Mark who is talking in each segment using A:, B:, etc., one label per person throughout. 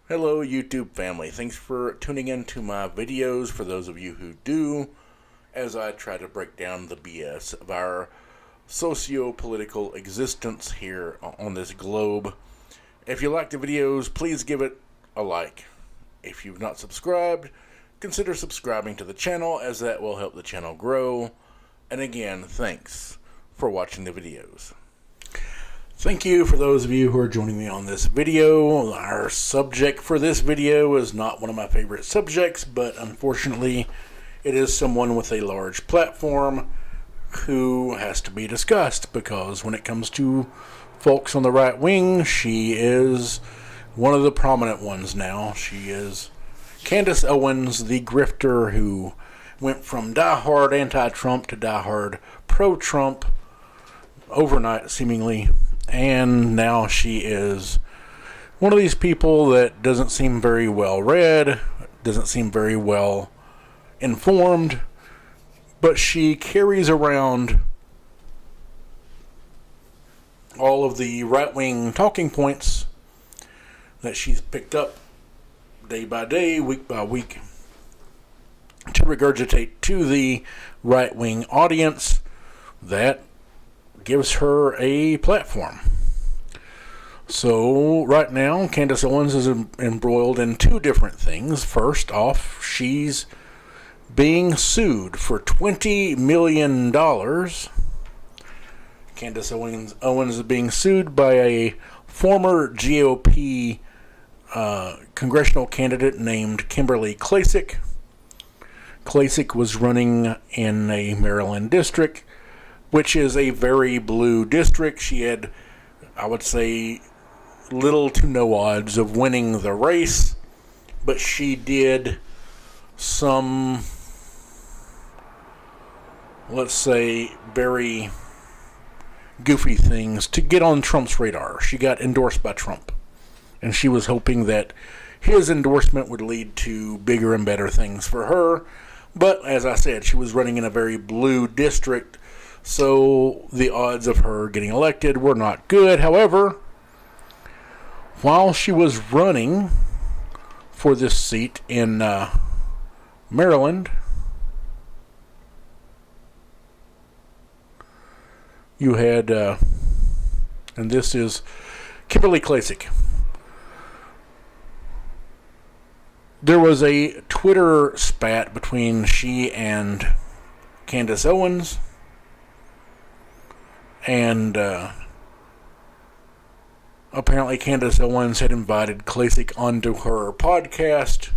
A: Hello YouTube family, thanks for tuning in to my videos, for those of you who do, as I try to break down the BS of our socio-political existence here on this globe. If you like the videos, please give it a like. If you've not subscribed, consider subscribing to the channel, as that will help the channel grow. And again, thanks for watching the videos. Thank you for those of you who are joining me on this video. Our subject for this video is not one of my favorite subjects, but unfortunately it is someone with a large platform who has to be discussed, because when it comes to folks on the right wing, she is one of the prominent ones now. She is Candace Owens, the grifter who went from diehard anti-Trump to diehard pro-Trump overnight, seemingly. And now she is one of these people that doesn't seem very well read, doesn't seem very well informed, but she carries around all of the right-wing talking points that she's picked up day by day, week by week, to regurgitate to the right-wing audience that gives her a platform. So right now, Candace Owens is embroiled in two different things. First off, she's being sued for $20 million. Candace Owens is being sued by a former GOP congressional candidate named Kimberly Klacik. Klacik was running in a Maryland district, which is a very blue district. She had, I would say, little to no odds of winning the race, but she did some, let's say, very goofy things to get on Trump's radar. She got endorsed by Trump, and she was hoping that his endorsement would lead to bigger and better things for her. But as I said, she was running in a very blue district, so the odds of her getting elected were not good. However, while she was running for this seat in Maryland, you had, and this is Kimberly Klacik. There was a Twitter spat between she and Candace Owens, and apparently Candace Owens had invited Klacik onto her podcast,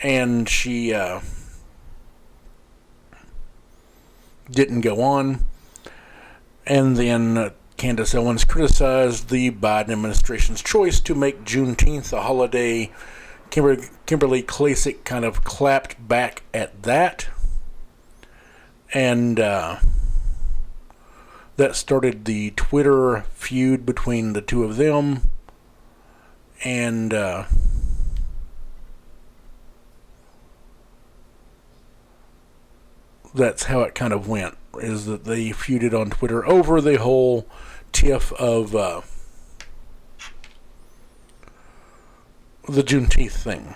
A: and she didn't go on. And then Candace Owens criticized the Biden administration's choice to make Juneteenth a holiday. Kimberly Klacik kind of clapped back at that, and that started the Twitter feud between the two of them. And that's how it kind of went, is that they feuded on Twitter over the whole tiff of the Juneteenth thing.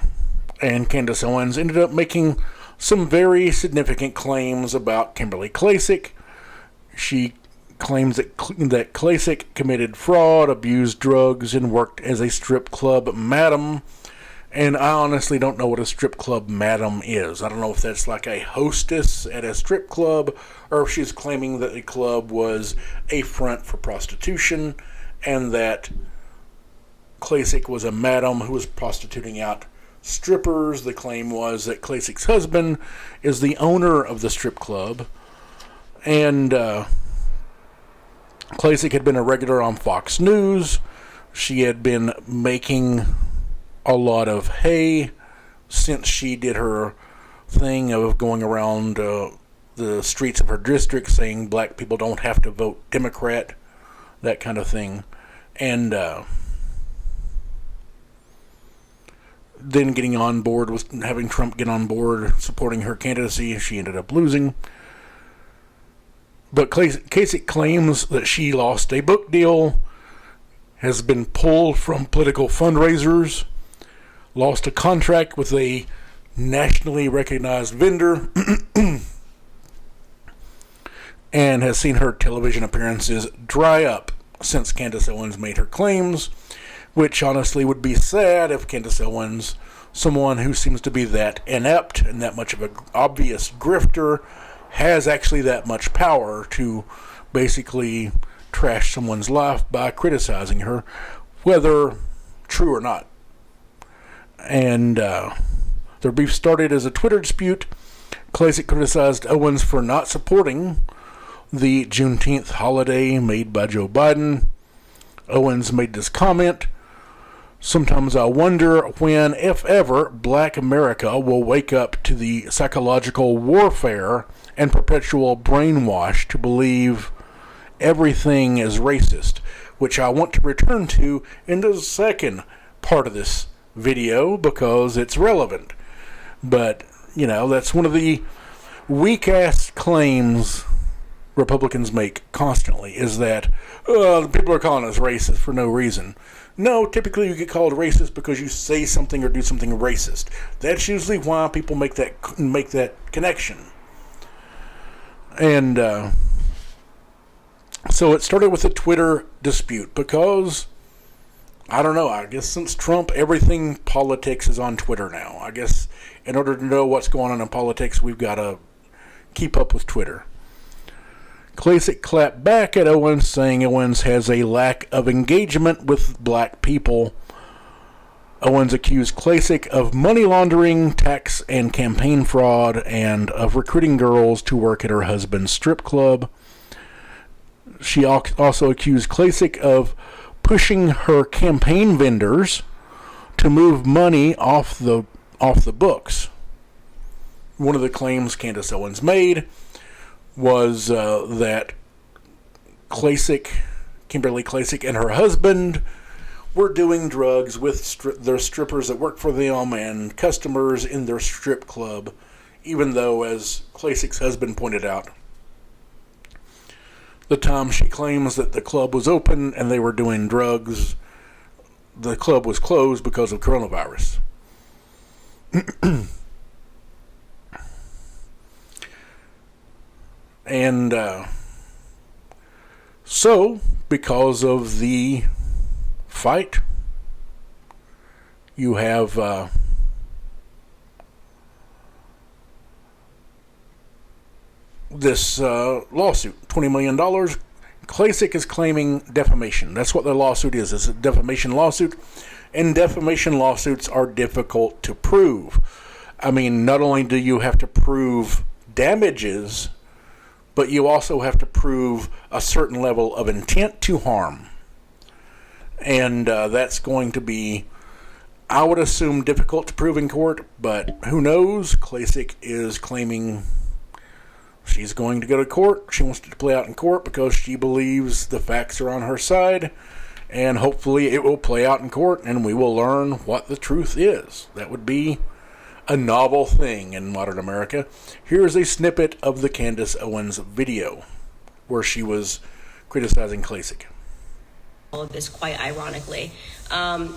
A: And Candace Owens ended up making some very significant claims about Kimberly Klacik. She claims that Klacik committed fraud, abused drugs, and worked as a strip club madam. And I honestly don't know what a strip club madam is. I don't know if that's like a hostess at a strip club, or if she's claiming that the club was a front for prostitution, and that Klacik was a madam who was prostituting out strippers. The claim was that Klacik's husband is the owner of the strip club, and Klacik had been a regular on Fox News. She had been making a lot of hay since she did her thing of going around the streets of her district saying black people don't have to vote Democrat, that kind of thing. And then getting on board with having Trump get on board supporting her candidacy. She ended up losing. But Klacik claims that she lost a book deal, has been pulled from political fundraisers, lost a contract with a nationally recognized vendor and has seen her television appearances dry up since Candace Owens made her claims, which honestly would be sad if Candace Owens, someone who seems to be that inept and that much of an obvious grifter, has actually that much power to basically trash someone's life by criticizing her, whether true or not. And their beef started as a Twitter dispute. Klacik criticized Owens for not supporting the Juneteenth holiday made by Joe Biden. Owens made this comment: "Sometimes I wonder when, if ever, Black America will wake up to the psychological warfare and perpetual brainwash to believe everything is racist," which I want to return to in the second part of this video because it's relevant. But, that's one of the weak-ass claims Republicans make constantly, is that people are calling us racist for no reason. No, typically you get called racist because you say something or do something racist. That's usually why people make that connection. And so it started with a Twitter dispute because, I don't know, I guess since Trump, everything politics is on Twitter now. I guess in order to know what's going on in politics, we've got to keep up with Twitter. Klacik clapped back at Owens, saying Owens has a lack of engagement with black people. Owens accused Klacik of money laundering, tax and campaign fraud, and of recruiting girls to work at her husband's strip club. She also accused Klacik of pushing her campaign vendors to move money off the books. One of the claims Candace Owens made was that Kimberly Klacik and her husband were doing drugs with their strippers that work for them and customers in their strip club, even though, as Klacik's husband pointed out, the time she claims that the club was open and they were doing drugs, the club was closed because of coronavirus. And so, because of the fight, you have this lawsuit, $20 million. Klacik is claiming defamation. That's what the lawsuit is. It's a defamation lawsuit. And defamation lawsuits are difficult to prove. I mean, not only do you have to prove damages, but you also have to prove a certain level of intent to harm. And that's going to be, I would assume, difficult to prove in court, but who knows? Klacik is claiming she's going to go to court. She wants to play out in court because she believes the facts are on her side, and hopefully it will play out in court and we will learn what the truth is. That would be a novel thing in modern America. Here's a snippet of the Candace Owens video where she was criticizing Klacik.
B: All of this quite ironically.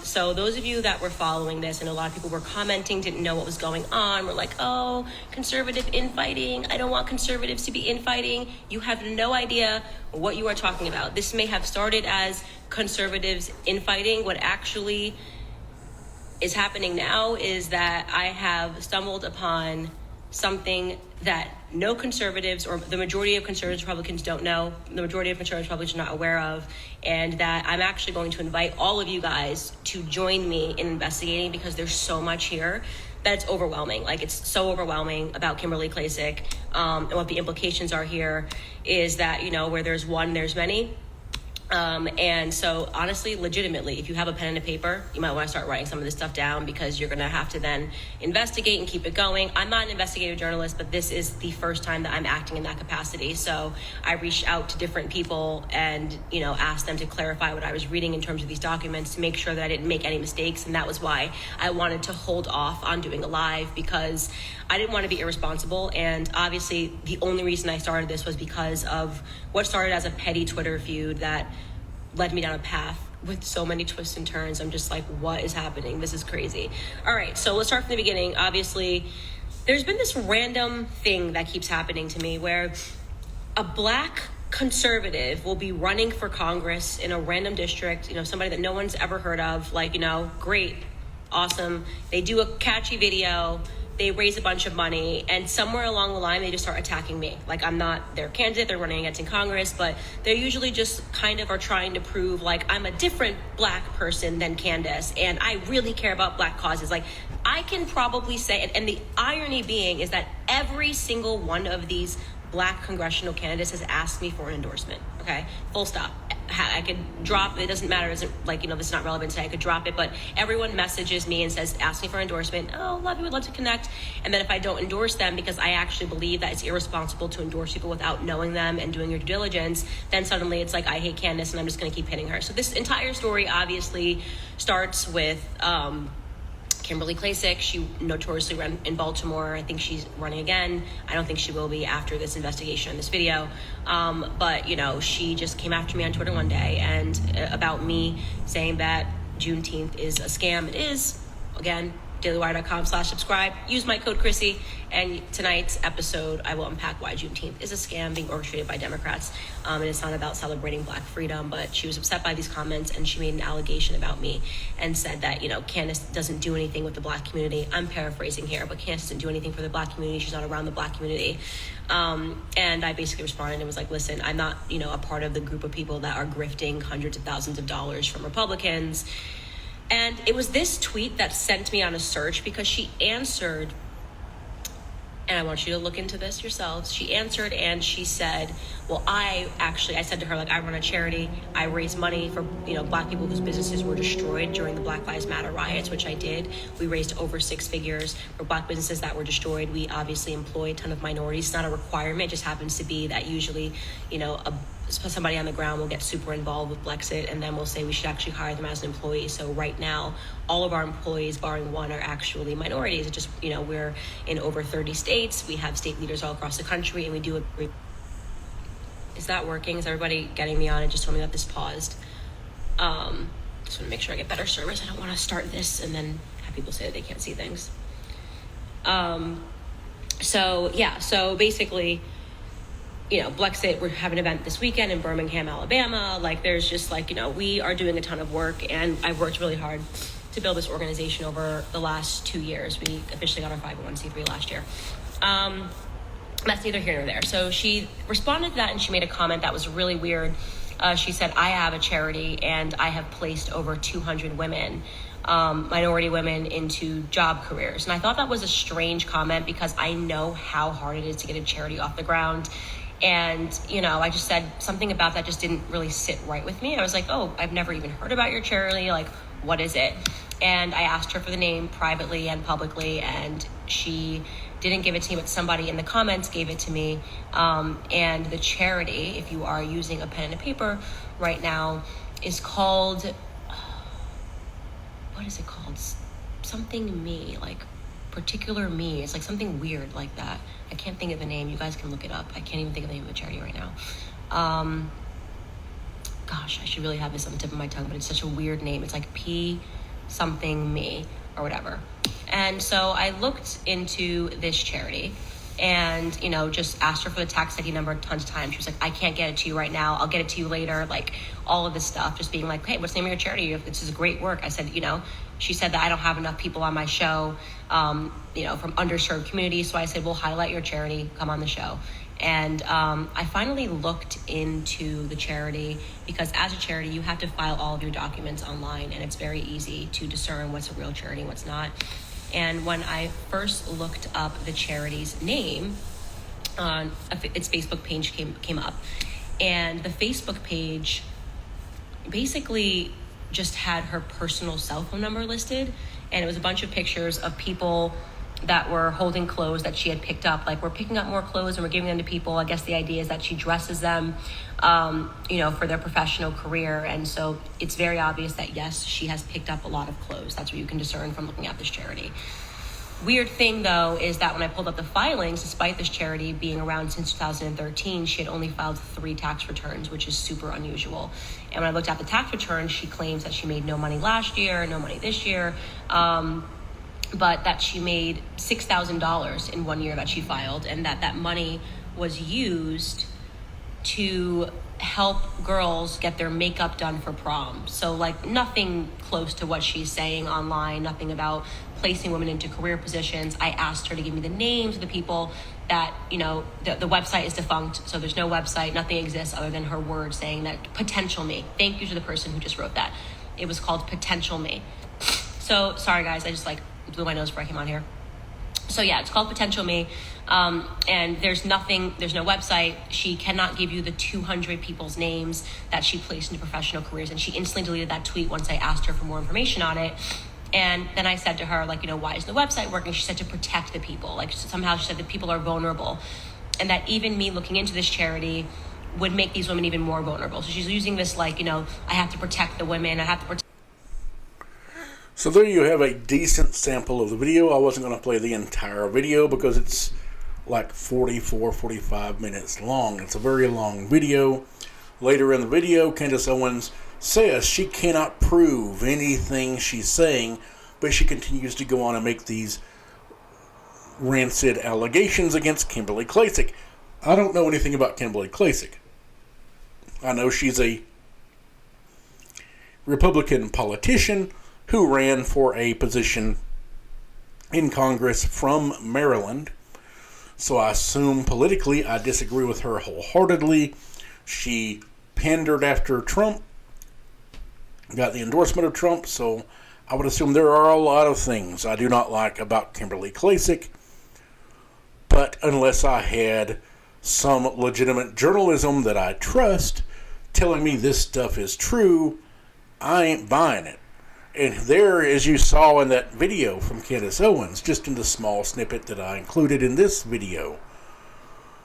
B: So those of you that were following this, and a lot of people were commenting, didn't know what was going on, were like, oh, conservative infighting. I don't want conservatives to be infighting. You have no idea what you are talking about. This may have started as conservatives infighting. What actually is happening now is that I have stumbled upon something that no conservatives, or the majority of conservative Republicans don't know, the majority of conservative Republicans are not aware of, and that I'm actually going to invite all of you guys to join me in investigating, because there's so much here that it's overwhelming. Like, it's so overwhelming about Kimberly Klacik, and what the implications are here is that, where there's one, there's many. And so honestly, legitimately, if you have a pen and a paper, you might want to start writing some of this stuff down, because you're going to have to then investigate and keep it going. I'm not an investigative journalist, but this is the first time that I'm acting in that capacity. So I reached out to different people and, asked them to clarify what I was reading in terms of these documents to make sure that I didn't make any mistakes. And that was why I wanted to hold off on doing a live, because I didn't want to be irresponsible. And obviously the only reason I started this was because of what started as a petty Twitter feud that led me down a path with so many twists and turns. I'm just like, what is happening? This is crazy. All right, so let's start from the beginning. Obviously, there's been this random thing that keeps happening to me where a Black conservative will be running for Congress in a random district, somebody that no one's ever heard of, like, great, awesome. They do a catchy video, they raise a bunch of money, and somewhere along the line, they just start attacking me. Like, I'm not their candidate, they're running against in Congress, but they usually just kind of are trying to prove, like, I'm a different Black person than Candace, and I really care about Black causes. Like, I can probably say, and the irony being is that every single one of these Black congressional candidates has asked me for an endorsement, okay? Full stop. I could drop, it doesn't matter, this is not relevant today, I could drop it, but everyone messages me and says, ask me for an endorsement. Oh, love you, would love to connect. And then if I don't endorse them, because I actually believe that it's irresponsible to endorse people without knowing them and doing your due diligence, then suddenly it's like, I hate Candace and I'm just gonna keep hitting her. So this entire story obviously starts with, Kimberly Klacik. She notoriously ran in Baltimore. I think she's running again. I don't think she will be after this investigation in this video. But, she just came after me on Twitter one day and about me saying that Juneteenth is a scam. It is. Again, dailywire.com/subscribe. Use my code Chrissy. And tonight's episode, I will unpack why Juneteenth is a scam being orchestrated by Democrats. And it's not about celebrating Black freedom, but she was upset by these comments and she made an allegation about me and said that, Candace doesn't do anything with the Black community. I'm paraphrasing here, but Candace doesn't do anything for the Black community. She's not around the Black community. And I basically responded and was like, listen, I'm not, a part of the group of people that are grifting hundreds of thousands of dollars from Republicans. And it was this tweet that sent me on a search because she answered, and I want you to look into this yourselves. She answered and she said, well, I said to her, like, I run a charity. I raise money for, Black people whose businesses were destroyed during the Black Lives Matter riots, which I did. We raised over 6 figures for Black businesses that were destroyed. We obviously employ a ton of minorities. It's not a requirement. It just happens to be that usually, somebody on the ground will get super involved with Blexit, and then we'll say we should actually hire them as an employee. So right now, all of our employees, barring one, are actually minorities. It just, we're in over 30 states. We have state leaders all across the country, and we do a... Is that working? Is everybody getting me on? It just told me that this paused. Just want to make sure I get better service. I don't want to start this and then have people say that they can't see things. So basically, Blexit, we're having an event this weekend in Birmingham, Alabama. Like, there's just we are doing a ton of work, and I've worked really hard to build this organization over the last 2 years. We officially got our 501c3 last year. That's neither here nor there. So she responded to that and she made a comment that was really weird. She said, I have a charity and I have placed over 200 women, minority women, into job careers. And I thought that was a strange comment because I know how hard it is to get a charity off the ground. And, I just said something about that just didn't really sit right with me. I was like, oh, I've never even heard about your charity. Like, what is it? And I asked her for the name privately and publicly, and she didn't give it to me, but somebody in the comments gave it to me. And the charity, if you are using a pen and a paper right now, is called, what is it called? Something me, like particular me. It's like something weird like that. I can't think of the name. You guys can look it up. I can't even think of the name of the charity right now. Gosh, I should really have this on the tip of my tongue, but it's such a weird name. It's like P something me or whatever. And so I looked into this charity and, just asked her for the tax ID number tons of times. She was like, I can't get it to you right now. I'll get it to you later. Like, all of this stuff, just being like, hey, what's the name of your charity? This is great work. I said, she said that I don't have enough people on my show, from underserved communities. So I said, we'll highlight your charity, come on the show. And I finally looked into the charity because as a charity, you have to file all of your documents online, and it's very easy to discern what's a real charity and what's not. And when I first looked up the charity's name, its Facebook page came up, and the Facebook page basically just had her personal cell phone number listed, and it was a bunch of pictures of people that were holding clothes that she had picked up. Like, we're picking up more clothes and we're giving them to people. I guess the idea is that she dresses them, for their professional career. And so it's very obvious that, yes, she has picked up a lot of clothes. That's what you can discern from looking at this charity. Weird thing, though, is that when I pulled up the filings, despite this charity being around since 2013, she had only filed 3 tax returns, which is super unusual. And when I looked at the tax returns, she claims that she made no money last year, no money this year, but that she made $6,000 in 1 year that she filed, and that money was used to help girls get their makeup done for prom. So like nothing close to what she's saying online, nothing about placing women into career positions. I asked her to give me the names of the people that, you know, the website is defunct, so there's no website, nothing exists other than her word saying that potential me. Thank you to the person who just wrote that. It was called Potential Me. So sorry guys, I just like blew my nose before I came on here. So yeah, it's called Potential Me, and there's no website. She cannot give you the 200 people's names that she placed into professional careers, and she instantly deleted that tweet once I asked her for more information on it. And then I said to her, like, you know, why isn't the website working? She said to protect the people. Like, somehow she said that people are vulnerable, and that even me looking into this charity would make these women even more vulnerable. So she's using this, like, you know, I have to protect the women, I have to protect.
A: So there you have a decent sample of the video. I wasn't going to play the entire video because it's like 45 minutes long. It's a very long video. Later in the video, Candace Owens says she cannot prove anything she's saying, but she continues to go on and make these rancid allegations against Kimberly Klacik. I don't know anything about Kimberly Klacik. I know she's a Republican politician who ran for a position in Congress from Maryland. So I assume politically I disagree with her wholeheartedly. She pandered after Trump, got the endorsement of Trump, so I would assume there are a lot of things I do not like about Kimberly Klacik. But unless I had some legitimate journalism that I trust telling me this stuff is true, I ain't buying it. And there, as you saw in that video from Candace Owens, just in the small snippet that I included in this video,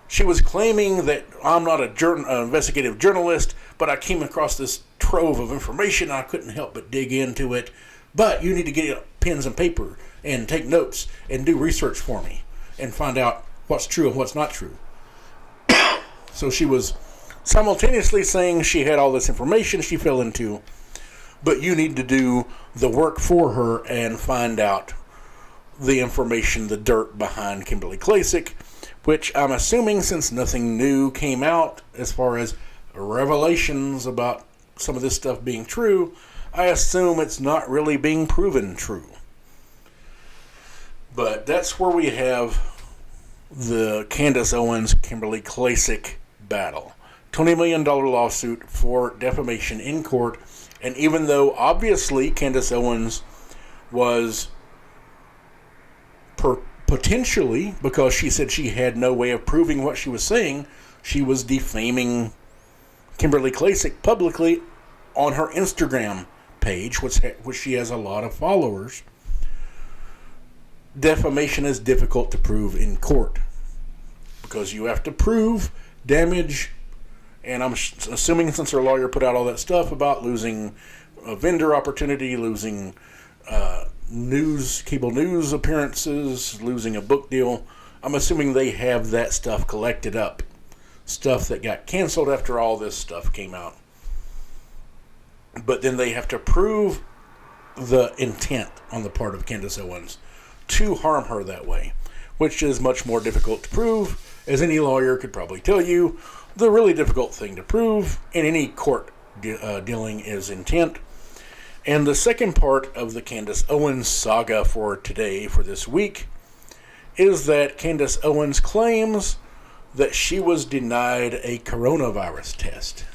A: she was claiming that I'm not an investigative journalist, but I came across this trove of information. I couldn't help but dig into it. But you need to get pens and paper and take notes and do research for me and find out what's true and what's not true. So she was simultaneously saying she had all this information she fell into, but you need to do the work for her and find out the information, the dirt behind Kimberly Klacik, which I'm assuming, since nothing new came out as far as revelations about some of this stuff being true, I assume it's not really being proven true. But that's where we have the Candace Owens, Kimberly Klacik battle. $20 million lawsuit for defamation in court. And even though obviously Candace Owens was potentially, because she said she had no way of proving what she was saying, she was defaming Kimberly Klacik publicly on her Instagram page, which she has a lot of followers. Defamation is difficult to prove in court because you have to prove damage. And I'm assuming, since her lawyer put out all that stuff about losing a vendor opportunity, losing cable news appearances, losing a book deal, I'm assuming they have that stuff collected up. Stuff that got canceled after all this stuff came out. But then they have to prove the intent on the part of Candace Owens to harm her that way, which is much more difficult to prove, as any lawyer could probably tell you. The really difficult thing to prove in any court dealing is intent. And the second part of the Candace Owens saga for today, for this week, is that Candace Owens claims that she was denied a coronavirus test.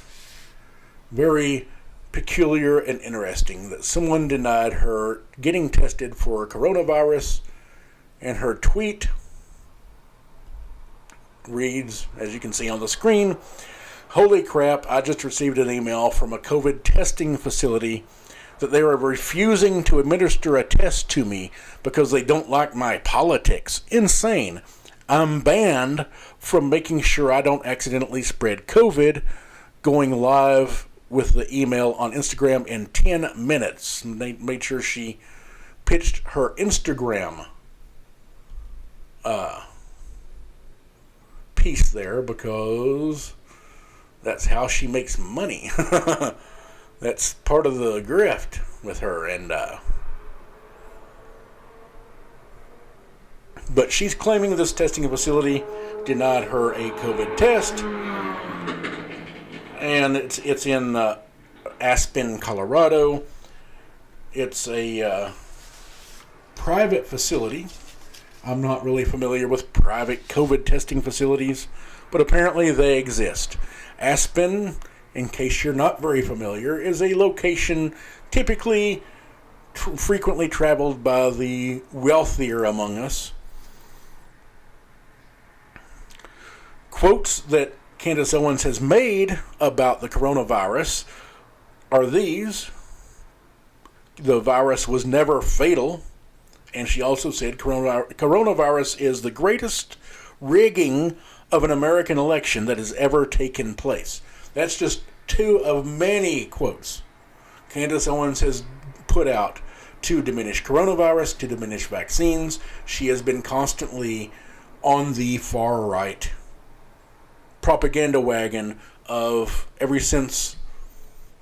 A: Very peculiar and interesting that someone denied her getting tested for coronavirus, and her tweet reads, as you can see on the screen, "Holy crap, I just received an email from a COVID testing facility that they are refusing to administer a test to me because they don't like my politics. Insane. I'm banned from making sure I don't accidentally spread COVID. Going live with the email on Instagram in 10 minutes. And they made sure she pitched her Instagram piece there, because that's how she makes money. That's part of the grift with her. And but she's claiming this testing facility denied her a COVID test, and it's in Aspen, Colorado. It's a private facility. I'm not really familiar with private COVID testing facilities, but apparently they exist. Aspen, in case you're not very familiar, is a location typically frequently traveled by the wealthier among us. Quotes that Candace Owens has made about the coronavirus are these: the virus was never fatal. And she also said coronavirus is the greatest rigging of an American election that has ever taken place. That's just two of many quotes Candace Owens has put out to diminish coronavirus, to diminish vaccines. She has been constantly on the far right propaganda wagon of ever since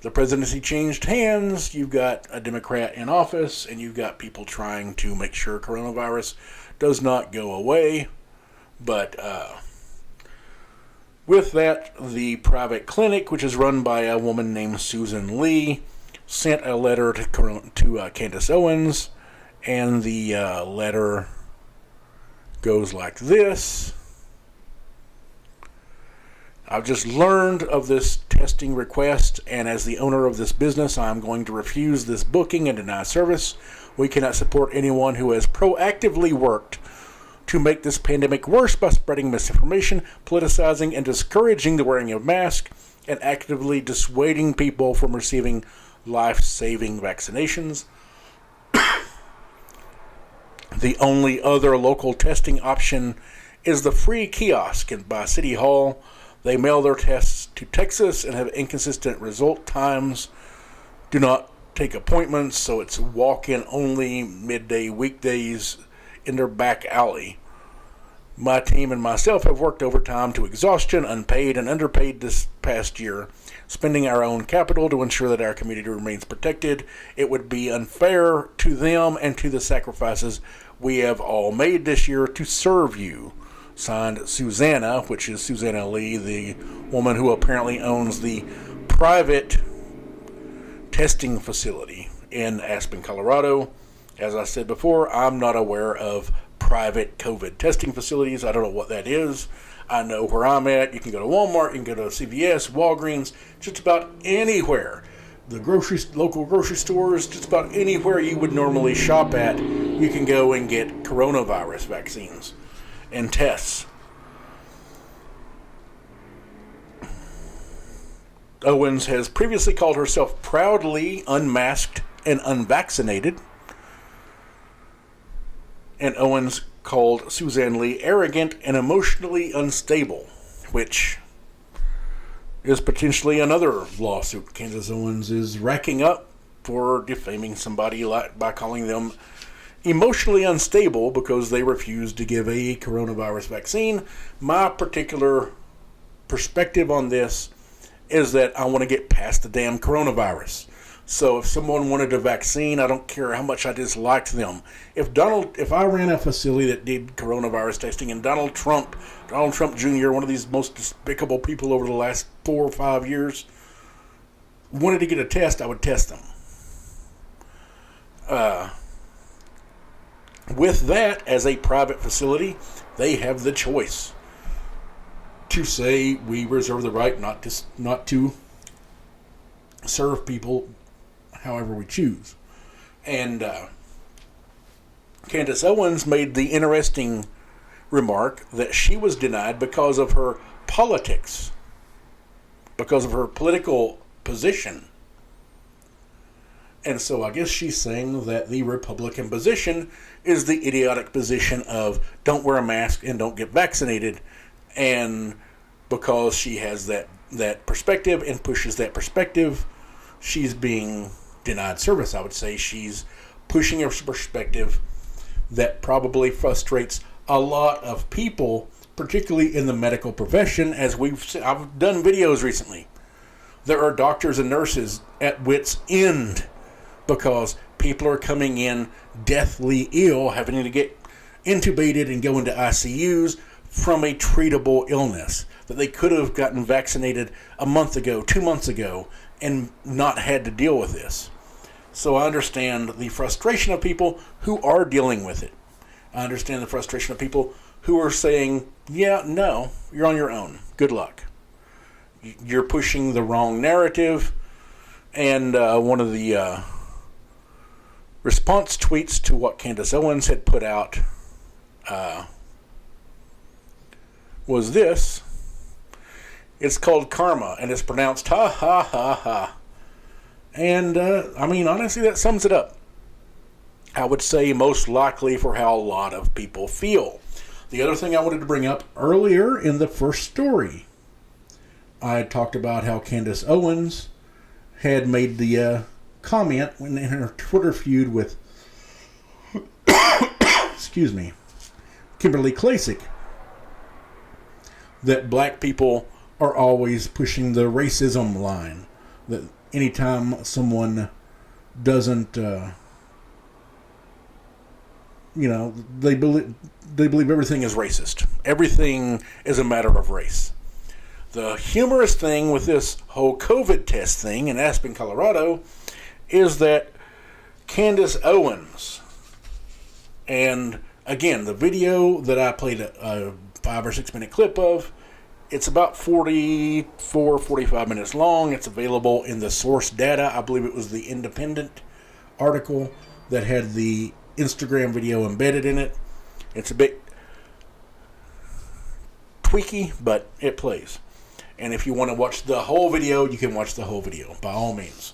A: the presidency changed hands. You've got a Democrat in office, and you've got people trying to make sure coronavirus does not go away. But with that, the private clinic, which is run by a woman named Susan Lee, sent a letter to Candace Owens, and the letter goes like this. I've just learned of this testing request, and as the owner of this business, I'm going to refuse this booking and deny service. We cannot support anyone who has proactively worked to make this pandemic worse by spreading misinformation, politicizing, and discouraging the wearing of masks, and actively dissuading people from receiving life-saving vaccinations. The only other local testing option is the free kiosk by City Hall. They mail their tests to Texas and have inconsistent result times. Do not take appointments, so it's walk-in only, midday weekdays in their back alley. My team and myself have worked overtime to exhaustion, unpaid and underpaid this past year, spending our own capital to ensure that our community remains protected. It would be unfair to them and to the sacrifices we have all made this year to serve you. Signed, Susanna, which is Susanna Lee, the woman who apparently owns the private testing facility in Aspen, Colorado. As I said before, I'm not aware of private COVID testing facilities. I don't know what that is. I know where I'm at. You can go to Walmart, you can go to CVS, Walgreens, just about anywhere. The local grocery stores, just about anywhere you would normally shop at, you can go and get coronavirus vaccines and tests. Owens has previously called herself proudly unmasked and unvaccinated. And Owens called Suzanne Lee arrogant and emotionally unstable, which is potentially another lawsuit Candace Owens is racking up for defaming somebody by calling them emotionally unstable because they refused to give a coronavirus vaccine. My particular perspective on this is that I want to get past the damn coronavirus. So if someone wanted a vaccine, I don't care how much I disliked them. If I ran a facility that did coronavirus testing and Donald Trump Jr., one of these most despicable people over the last 4 or 5 years, wanted to get a test, I would test them. With that, as a private facility, they have the choice to say we reserve the right not to serve people however we choose. And Candace Owens made the interesting remark that she was denied because of her politics, because of her political position. And so I guess she's saying that the Republican position is the idiotic position of don't wear a mask and don't get vaccinated. And because she has that perspective and pushes that perspective, she's being denied service. I would say she's pushing a perspective that probably frustrates a lot of people, particularly in the medical profession, I've done videos recently. There are doctors and nurses at wit's end because people are coming in deathly ill, having to get intubated and go into ICUs from a treatable illness that they could have gotten vaccinated a month ago, 2 months ago, and not had to deal with this. So I understand the frustration of people who are dealing with it. I understand the frustration of people who are saying, yeah, no, you're on your own. Good luck. You're pushing the wrong narrative. And one of the response tweets to what Candace Owens had put out was this. It's called karma, and it's pronounced ha ha ha ha. And honestly, that sums it up. I would say most likely for how a lot of people feel. The other thing I wanted to bring up earlier in the first story, I talked about how Candace Owens had made the comment in her Twitter feud with Kimberly Klacik, that black people are always pushing the racism line. That anytime someone doesn't, they believe everything is racist. Everything is a matter of race. The humorous thing with this whole COVID test thing in Aspen, Colorado, is that Candace Owens, and again, the video that I played a 5 or 6 minute clip of, it's about 45 minutes long. It's available in the source data. I believe it was the Independent article that had the Instagram video embedded in it. It's a bit tweaky, but it plays. And if you want to watch the whole video, you can watch the whole video, by all means.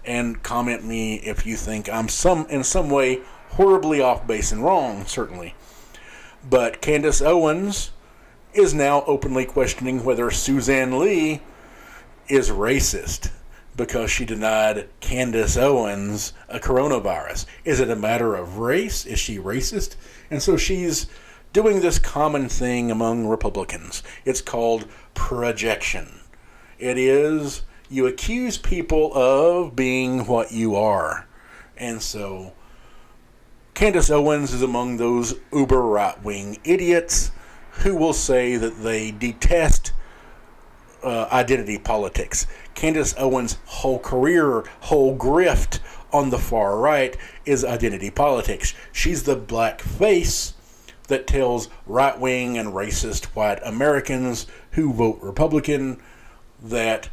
A: And comment me if you think I'm in some way horribly off base and wrong, certainly. But Candace Owens is now openly questioning whether Suzanne Lee is racist because she denied Candace Owens a coronavirus. Is it a matter of race? Is she racist? And so she's doing this common thing among Republicans. It's called projection. It is, you accuse people of being what you are. And so Candace Owens is among those uber right-wing idiots who will say that they detest identity politics. Candace Owens' whole career, whole grift on the far right is identity politics. She's the black face that tells right-wing and racist white Americans who vote Republican that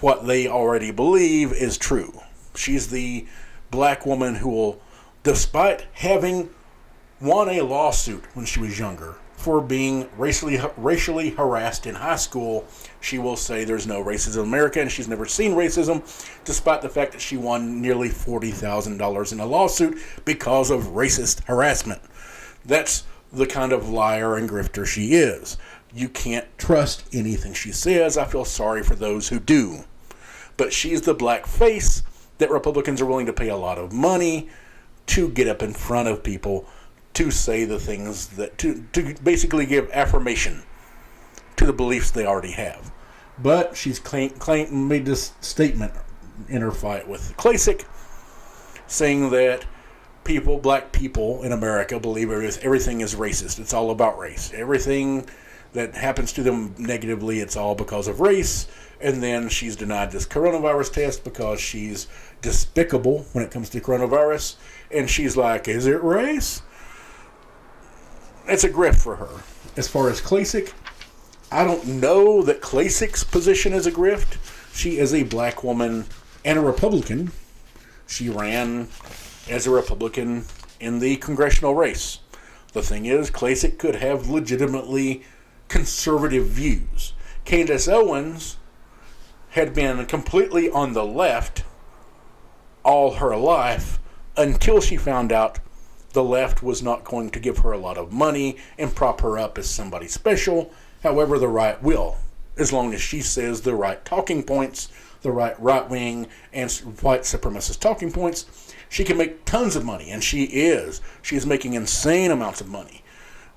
A: what they already believe is true. She's the black woman who will, despite having won a lawsuit when she was younger for being racially harassed in high school, she will say there's no racism in America and she's never seen racism, despite the fact that she won nearly $40,000 in a lawsuit because of racist harassment. That's the kind of liar and grifter she is. You can't trust anything she says. I feel sorry for those who do. But she's the black face that Republicans are willing to pay a lot of money to get up in front of people to say the things that, to basically give affirmation to the beliefs they already have. But she's made this statement in her fight with Klacik, saying that black people in America believe everything is racist. It's all about race. Everything that happens to them negatively, it's all because of race. And then she's denied this coronavirus test because she's despicable when it comes to coronavirus. And she's like, is it race? It's a grift for her. As far as Klacik, I don't know that Klasik's position is a grift. She is a black woman and a Republican. She ran as a Republican in the congressional race. The thing is, Klacik could have legitimately conservative views. Candace Owens had been completely on the left all her life until she found out the left was not going to give her a lot of money and prop her up as somebody special. However, the right will, as long as she says the right talking points, the right-wing and white supremacist talking points, she can make tons of money, and she is. She is making insane amounts of money.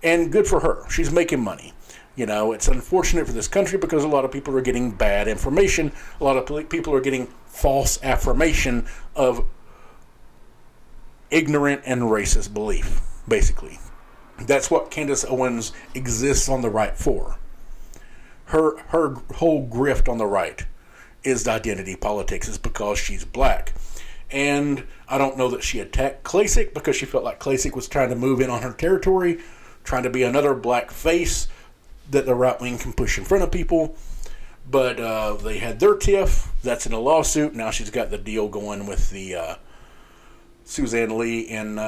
A: And good for her. She's making money. You know, it's unfortunate for this country because a lot of people are getting bad information. A lot of people are getting false affirmation of ignorant and racist belief, basically. That's what Candace Owens exists on the right for. Her whole grift on the right is the identity politics. Is because she's black. And I don't know that she attacked Klasick because she felt like Klasick was trying to move in on her territory, trying to be another black face that the right wing can push in front of people. But they had their tiff. That's in a lawsuit. Now she's got the deal going with the Suzanne Lee in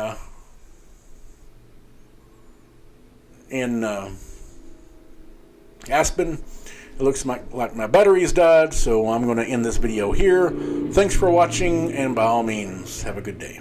A: Aspen. It looks like my battery's died, so I'm going to end this video here. Thanks for watching, and by all means, have a good day.